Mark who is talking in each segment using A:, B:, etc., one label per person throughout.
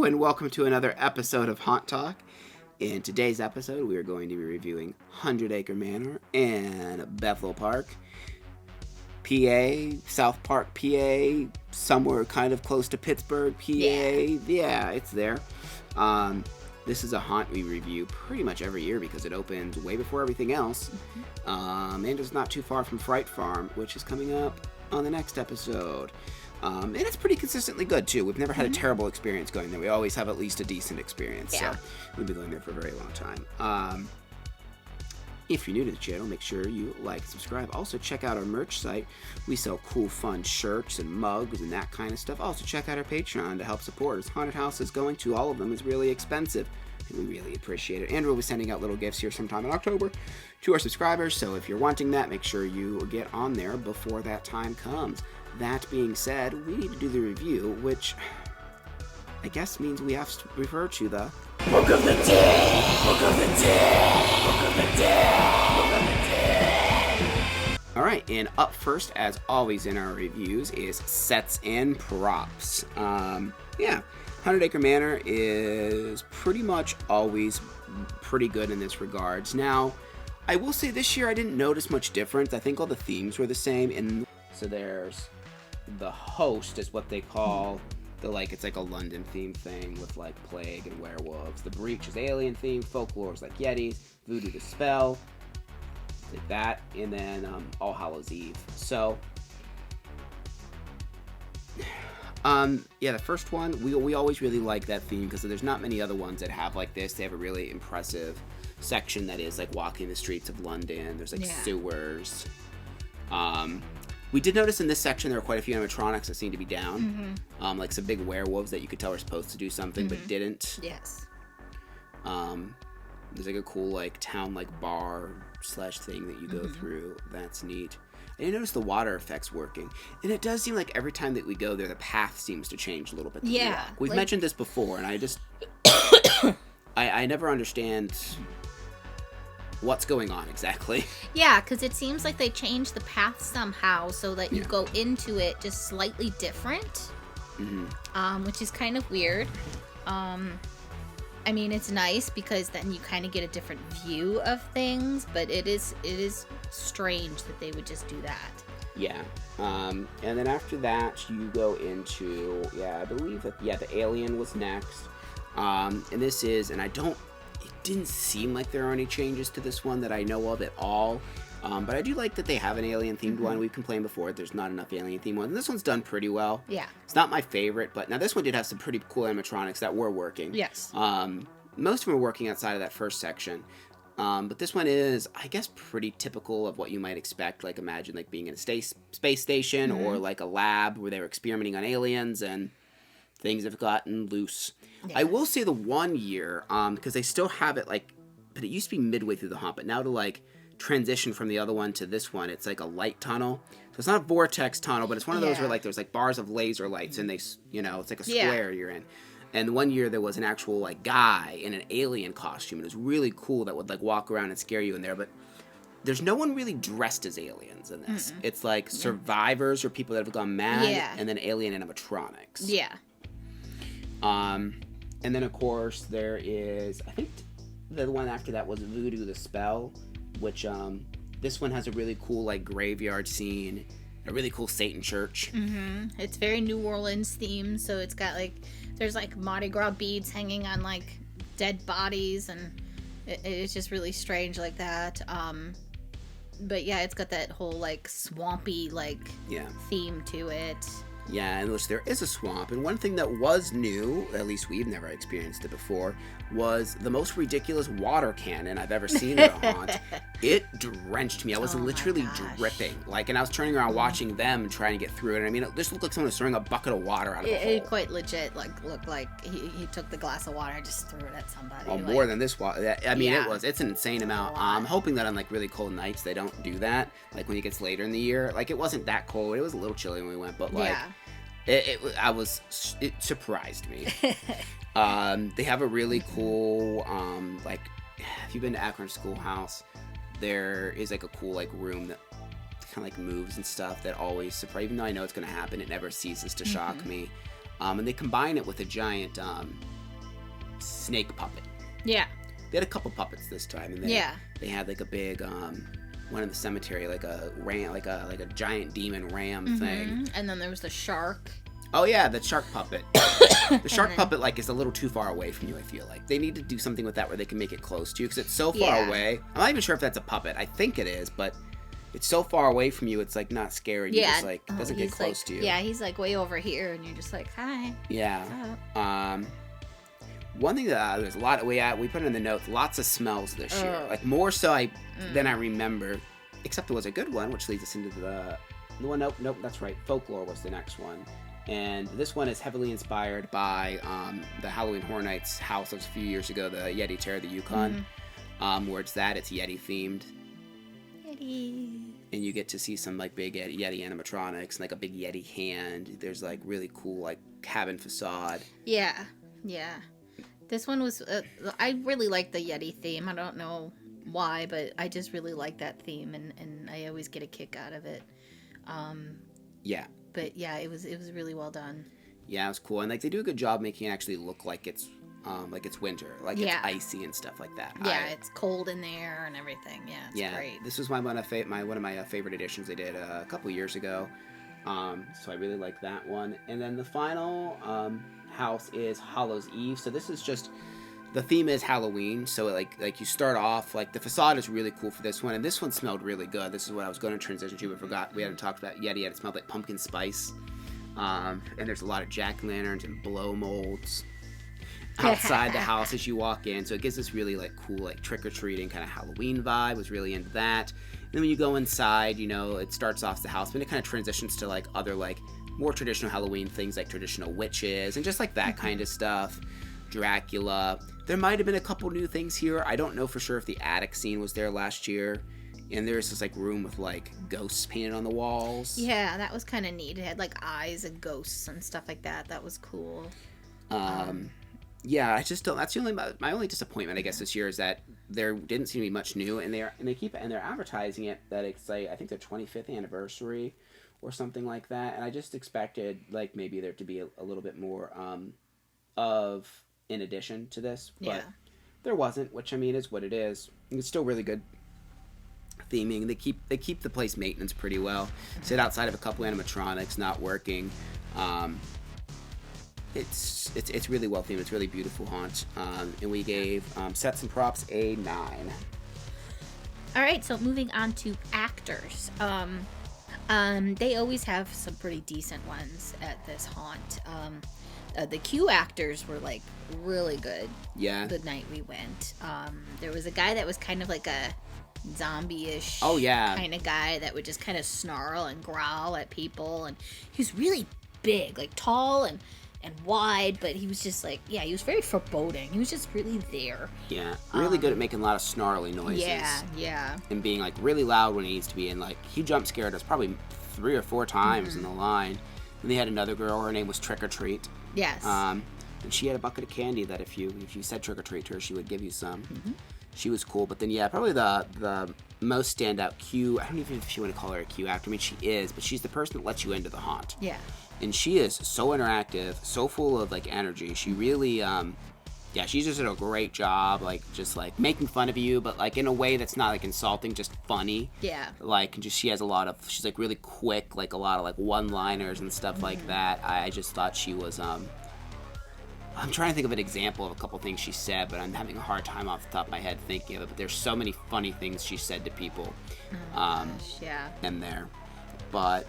A: and welcome to another episode of Haunt Talk. In today's episode, we are going to be reviewing 100 Acre Manor and Bethel Park, PA, South Park, PA, somewhere kind of close to Pittsburgh, PA. Yeah, it's there. This is a haunt we review pretty much every year because it opens way before everything else. And it's not too far from Fright Farm, which is coming up on the next episode. And it's pretty consistently good, too. We've never had a terrible experience going there. We always have at least a decent experience.
B: Yeah.
A: So we've been going there for a very long time. If you're new to the channel, make sure you like and subscribe. Also, check out our merch site. We sell cool, fun shirts and mugs and that kind of stuff. Also, check out our Patreon to help support us. Haunted houses, going to all of them is really expensive, and we really appreciate it. And we'll be sending out little gifts here sometime in October to our subscribers. So if you're wanting that, make sure you get on there before that time comes. That being said, we need to do the review, which I guess means we have to refer to the Book of the Dead! Book of the Dead! Book of the Dead! Book of the Dead! Alright, and up first, as always in our reviews, is sets and props. 100 Acre Manor is pretty much always pretty good in this regards. Now, I will say this year I didn't notice much difference. I think all the themes were the same, and so there's the host is what they call it's like a London themed thing with like plague and werewolves. The breach is alien themed, folklore is like yetis, voodoo the spell, like that, and then All Hallows Eve. So the first one, we always really like that theme because there's not many other ones that have like this. They have a really impressive section that is like walking the streets of London. There's like sewers. We did notice in this section there were quite a few animatronics that seemed to be down. Like some big werewolves that you could tell were supposed to do something but didn't.
B: Yes.
A: There's like a cool like town like bar / thing that you go through. That's neat. I didn't notice the water effects working. And it does seem like every time that we go there, the path seems to change a little bit. We've mentioned this before, and I just I never understand what's going on exactly.
B: Yeah, because it seems like they changed the path somehow so that you go into it just slightly different, which is kind of weird. I mean, it's nice because then you kind of get a different view of things, but it is strange that they would just do that.
A: Yeah. And then after that, you go into, I believe that, the alien was next. And this is, and it didn't seem like there are any changes to this one that I know of at all. But I do like that they have an alien-themed one. We've complained before there's not enough alien-themed ones. And this one's done pretty well. Yeah. It's not my favorite, but now this one did have some pretty cool animatronics that were working. Yes. Most of them were working outside of that first section. But this one is, I guess, pretty typical of what you might expect. Like, imagine like being in a space station or like a lab where they were experimenting on aliens and things have gotten loose. Yeah. I will say the one year, because they still have it but it used to be midway through the haunt, but now to like transition from the other one to this one, it's like a light tunnel. So it's not a vortex tunnel, but it's one of those where like there's like bars of laser lights and they, it's like a square you're in. And one year there was an actual like guy in an alien costume. It was really cool that would like walk around and scare you in there, but there's no one really dressed as aliens in this. It's like survivors or people that have gone mad and then alien animatronics. Yeah. And then of course there is, I think the one after that was Voodoo the Spell, which this one has a really cool like graveyard scene, a really cool Satan church.
B: It's very New Orleans themed, so it's got like there's like Mardi Gras beads hanging on like dead bodies, and it's just really strange like that. But yeah, it's got that whole like swampy like theme to it.
A: Yeah, in which there is a swamp. And one thing that was new, at least we've never experienced it before, was the most ridiculous water cannon I've ever seen at a haunt. It drenched me. I was literally dripping. And I was turning around watching them trying to get through it. And I mean, it just looked like someone was throwing a bucket of water out of a hole.
B: It quite legit looked like he took the glass of water and just threw it at somebody.
A: Well, more than this water. I mean, it's an insane amount. I'm hoping that on like really cold nights they don't do that. Like when it gets later in the year. Like it wasn't that cold. It was a little chilly when we went, but like it surprised me. They have a really cool, if you've been to Akron Schoolhouse, there is like a cool like room that kind of like moves and stuff that always surprise. Even though I know it's going to happen, it never ceases to shock me. And they combine it with a giant snake puppet.
B: Yeah.
A: They had a couple puppets this time, and they had like a big one in the cemetery, like a ram, like a giant demon ram thing.
B: And then there was the shark.
A: Oh yeah, the shark puppet. The shark puppet like is a little too far away from you. I feel like they need to do something with that where they can make it close to you because it's so far away. I'm not even sure if that's a puppet. I think it is, but it's so far away from you. It's like not scary. You just like it doesn't get close to you.
B: Yeah, he's like way over here, and you're just like, hi.
A: Yeah. One thing that there's a lot we put in the notes, lots of smells this year, like more so than I remember. Except it was a good one, which leads us into the one. Nope, that's right. Folklore was the next one. And this one is heavily inspired by the Halloween Horror Nights house that was a few years ago, the Yeti Terror of the Yukon. Where it's Yeti themed.
B: Yeti.
A: And you get to see some like big Yeti animatronics and like a big Yeti hand. There's like really cool like cabin facade.
B: Yeah. This one was, I really like the Yeti theme. I don't know why, but I just really like that theme and I always get a kick out of it.
A: Yeah.
B: But yeah, it was really well done.
A: Yeah, it was cool, and like they do a good job making it actually look like it's winter, like it's icy and stuff like that.
B: Yeah, it's cold in there and everything. Yeah, it's great.
A: This was one of my favorite editions they did a couple years ago. So I really like that one. And then the final house is Hallows Eve. So this is just the theme is Halloween. So like you start off like the facade is really cool for this one, and this one smelled really good. This is what I was going to transition to, but forgot we hadn't talked about Yeti yet. It smelled like pumpkin spice, and there's a lot of jack-o'-lanterns and blow molds outside the house as you walk in. So it gives this really like cool like trick-or-treating kind of Halloween vibe. Was really into that. And then when you go inside, you know, it starts off the house, but it kind of transitions to like other like more traditional Halloween things like traditional witches and just like that kind of stuff. Dracula. There might have been a couple new things here. I don't know for sure if the attic scene was there last year. And there's this like room with like ghosts painted on the walls.
B: Yeah, that was kind of neat. It had like eyes and ghosts and stuff like that. That was cool.
A: Yeah, I just don't. That's the only my only disappointment, I guess, this year is that there didn't seem to be much new, and they're advertising it that it's like I think their 25th anniversary or something like that, and I just expected like maybe there to be a little bit more of in addition to this, but there wasn't, which I mean is what it is. It's still really good theming. They keep the place maintenance pretty well. Sit outside of a couple animatronics not working. It's really well themed. It's really beautiful haunt. And we gave sets and props a 9.
B: All right, so moving on to actors. They always have some pretty decent ones at this haunt. The Q actors were like really good.
A: Yeah.
B: The night we went. There was a guy that was kind of like a zombie-ish kind of guy that would just kind of snarl and growl at people, and he was really big, like tall and wide, but he was just like, he was very foreboding. He was just really there.
A: Yeah, really good at making a lot of snarly noises.
B: Yeah.
A: And being like really loud when he needs to be, and like he jump scared us probably 3 or 4 times in the line. And they had another girl, her name was Trick or Treat.
B: Yes.
A: And she had a bucket of candy that if you said trick or treat to her, she would give you some. She was cool. But then probably the most standout Q, I don't even know if you want to call her a Q actor. I mean, she is, but she's the person that lets you into the haunt.
B: Yeah.
A: And she is so interactive, so full of like energy. She really she just did a great job, like just like making fun of you, but like in a way that's not like insulting, just funny.
B: Yeah.
A: Like just she's like really quick, like a lot of like one-liners and stuff like that. I just thought she was I'm trying to think of an example of a couple things she said, but I'm having a hard time off the top of my head thinking of it. But there's so many funny things she said to people in there. But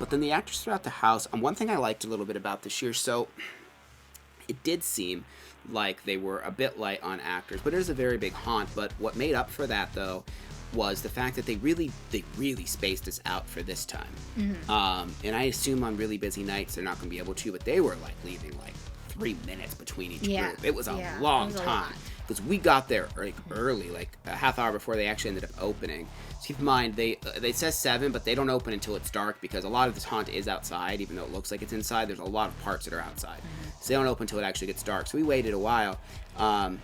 A: then the actors throughout the house, one thing I liked a little bit about this year, so it did seem like they were a bit light on actors, but it is a very big haunt. But what made up for that, though, was the fact that they really spaced us out for this time. And I assume on really busy nights they're not going to be able to, but they were like leaving like 3 minutes between each group. It was a long time because we got there like early, like a half hour before they actually ended up opening. So keep in mind they says 7, but they don't open until it's dark because a lot of this haunt is outside, even though it looks like it's inside. There's a lot of parts that are outside, so they don't open until it actually gets dark. So we waited a while, and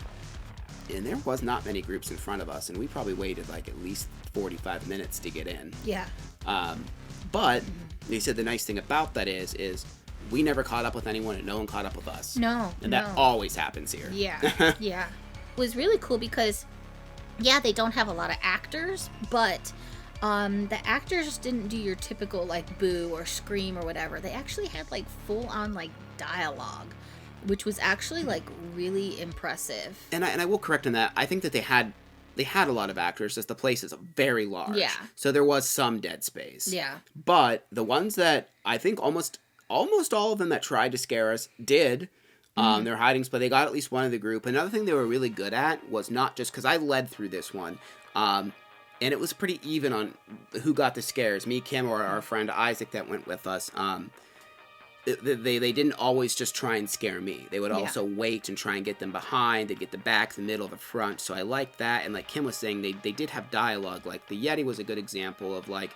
A: there was not many groups in front of us, and we probably waited like at least 45 minutes to get in.
B: Yeah.
A: But they said the nice thing about that is we never caught up with anyone and no one caught up with us.
B: No.
A: And that always happens here.
B: Yeah. Yeah. It was really cool because, yeah, they don't have a lot of actors, but the actors didn't do your typical, like, boo or scream or whatever. They actually had, like, full-on, like, dialogue, which was actually, like, really impressive.
A: And I will correct on that. I think that they had a lot of actors, as the place is very large.
B: Yeah.
A: So there was some dead space.
B: Yeah.
A: But the ones that I think almost all of them that tried to scare us did. Their hiding spot, they got at least one of the group. Another thing they were really good at was not just, because I led through this one, and it was pretty even on who got the scares. Me, Kim, or our friend Isaac that went with us. They didn't always just try and scare me. They would also wait and try and get them behind. They'd get the back, the middle, the front. So I liked that. And like Kim was saying, they did have dialogue. Like the Yeti was a good example of like,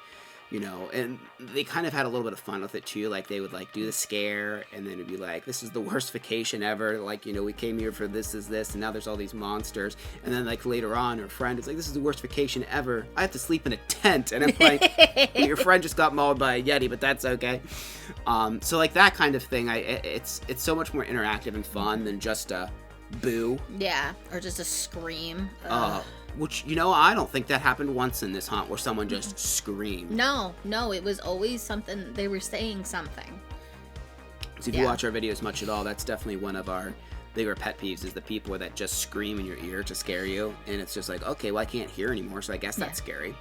A: you know, and they kind of had a little bit of fun with it too. Like they would like do the scare and then it'd be like, this is the worst vacation ever. Like, you know, we came here for this is this and now there's all these monsters. And then like later on, her friend is like, this is the worst vacation ever. I have to sleep in a tent. And I'm like, well, your friend just got mauled by a Yeti, but that's okay. So like that kind of thing, it's so much more interactive and fun than just a boo.
B: Yeah, or just a scream.
A: Which, you know, I don't think that happened once in this haunt where someone just screamed.
B: No, it was always something, they were saying something.
A: So if you watch our videos much at all, that's definitely one of our bigger pet peeves is the people that just scream in your ear to scare you. And it's just like, okay, well, I can't hear anymore, so I guess that's scary.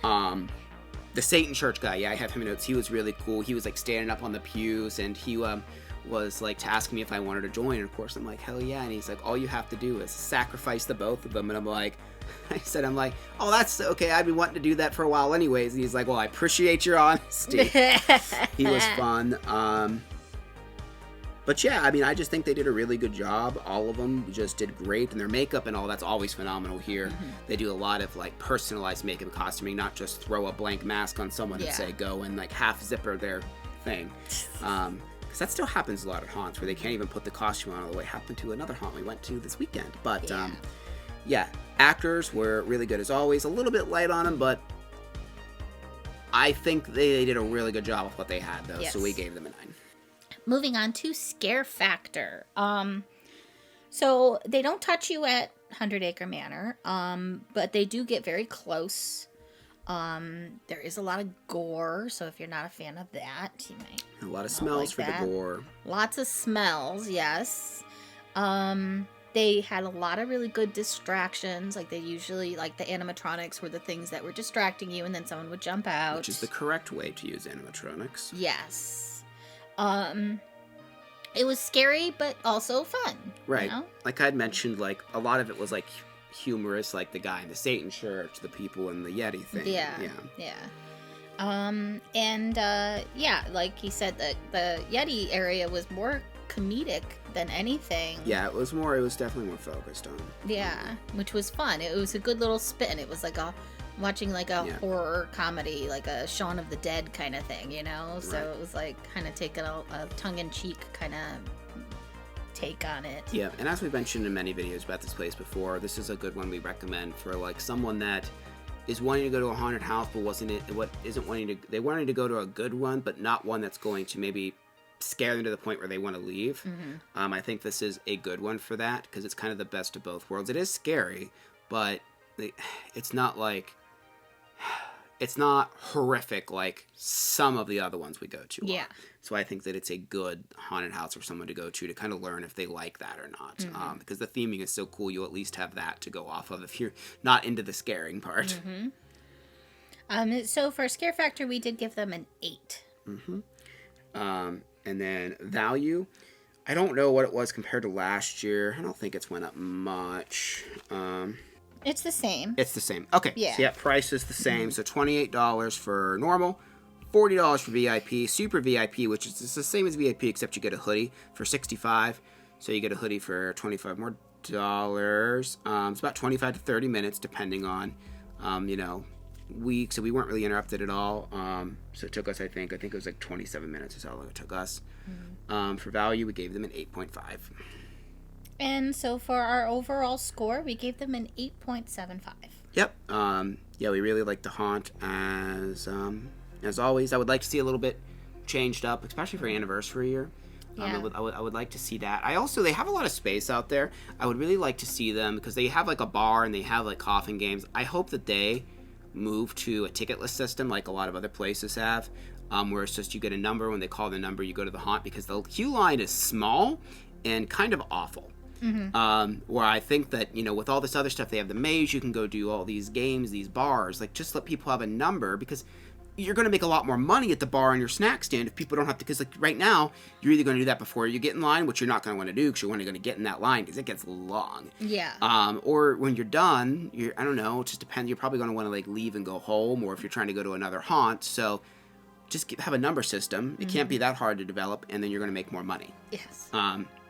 A: The Satan Church guy, I have him in notes. He was really cool. He was like standing up on the pews and he was like to ask me if I wanted to join, and of course I'm like, hell yeah. And he's like, all you have to do is sacrifice the both of them. And I'm like, oh, that's okay, I've been wanting to do that for a while anyways. And he's like, well, I appreciate your honesty. He was fun. But yeah, I mean, I just think they did a really good job. All of them just did great, and their makeup and all that's always phenomenal here. They do a lot of like personalized makeup and costuming, not just throw a blank mask on someone and say go and like half zipper their thing. Because that still happens a lot at haunts where they can't even put the costume on all the way. Happened to another haunt we went to this weekend. But yeah, actors were really good as always. A little bit light on them, but I think they did a really good job with what they had though. Yes. So we gave them a 9.
B: Moving on to scare factor. So they don't touch you at 100 Acre Manor, but they do get very close. There is a lot of gore, so if you're not a fan of that, you might
A: a lot of smells like for the gore.
B: Lots of smells, yes. They had a lot of really good distractions. Like they usually, like the animatronics were the things that were distracting you, and then someone would jump out.
A: Which is the correct way to use animatronics.
B: Yes. It was scary, but also fun.
A: Right.
B: You know?
A: Like I'd mentioned, like a lot of it was like humorous, like the guy in the Satan Church, the people in the Yeti thing.
B: Yeah. Like he said, the Yeti area was more comedic than anything.
A: Yeah, it was definitely more focused on.
B: Yeah, which was fun. It was a good little spin. It was like watching like a horror comedy, like a Shaun of the Dead kind of thing, you know? So it was like kind of taking a tongue-in-cheek kind of take on it. Yeah,
A: and as we've mentioned in many videos about this place before, this is a good one we recommend for like someone that is wanting to go to a haunted house but they wanted to go to a good one but not one that's going to maybe scare them to the point where they want to leave. I think this is a good one for that because it's kind of the best of both worlds. It is scary, but it's not horrific like some of the other ones we go to.
B: Yeah.
A: So I think that it's a good haunted house for someone to go to kind of learn if they like that or not. Because the theming is so cool, you'll at least have that to go off of if you're not into the scaring part.
B: So for scare factor, we did give them an 8.
A: And then value, I don't know what it was compared to last year. I don't think it's went up much.
B: It's the same.
A: It's the same. Okay.
B: Yeah.
A: So yeah, price is the same. So $28 for normal, $40 for VIP, super VIP, which is the same as VIP except you get a hoodie for $65. So you get a hoodie for $25 more dollars. It's about 25 to 30 minutes depending on, week. So we weren't really interrupted at all. So it took us, I think it was like 27 minutes is how long it took us. For value, we gave them an 8.5.
B: And so for our overall score, we gave them an 8.75.
A: Yep. We really like the haunt as always. I would like to see a little bit changed up, especially for anniversary year.
B: Yeah.
A: I would like to see that. They have a lot of space out there. I would really like to see them, because they have like a bar and they have like coffin games. I hope that they move to a ticketless system like a lot of other places have, where it's just you get a number. When they call the number, you go to the haunt, because the queue line is small and kind of awful. Where I think that, with all this other stuff, they have the maze, you can go do all these games, these bars, like just let people have a number, because you're going to make a lot more money at the bar and your snack stand if people don't have to, because like right now, you're either going to do that before you get in line, which you're not going to want to do because you're only going to get in that line because it gets long.
B: Yeah.
A: Or when you're done, I don't know, it just depends. You're probably going to want to like leave and go home, or if you're trying to go to another haunt. So just have a number system. It can't be that hard to develop, and then you're going to make more money.
B: Yes.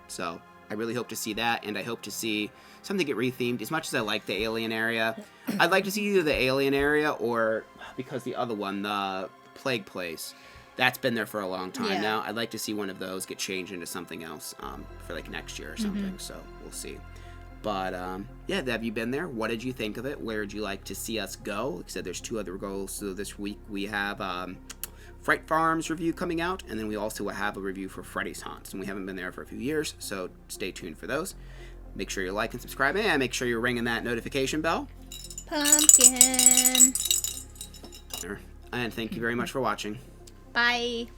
A: So I really hope to see that, and I hope to see something get rethemed. As much as I like the alien area, I'd like to see either the alien area or, because the other one, the plague place, that's been there for a long time now. I'd like to see one of those get changed into something else for like next year or something. So we'll see. But have you been there? What did you think of it? Where would you like to see us go? Like I said, there's 2 other goals. So this week we have Fright Farm's review coming out, and then we also have a review for Freddy's Haunts, and we haven't been there for a few years, so stay tuned for those. Make sure you like and subscribe, and make sure you're ringing that notification bell.
B: Pumpkin.
A: And thank you very much for watching.
B: Bye.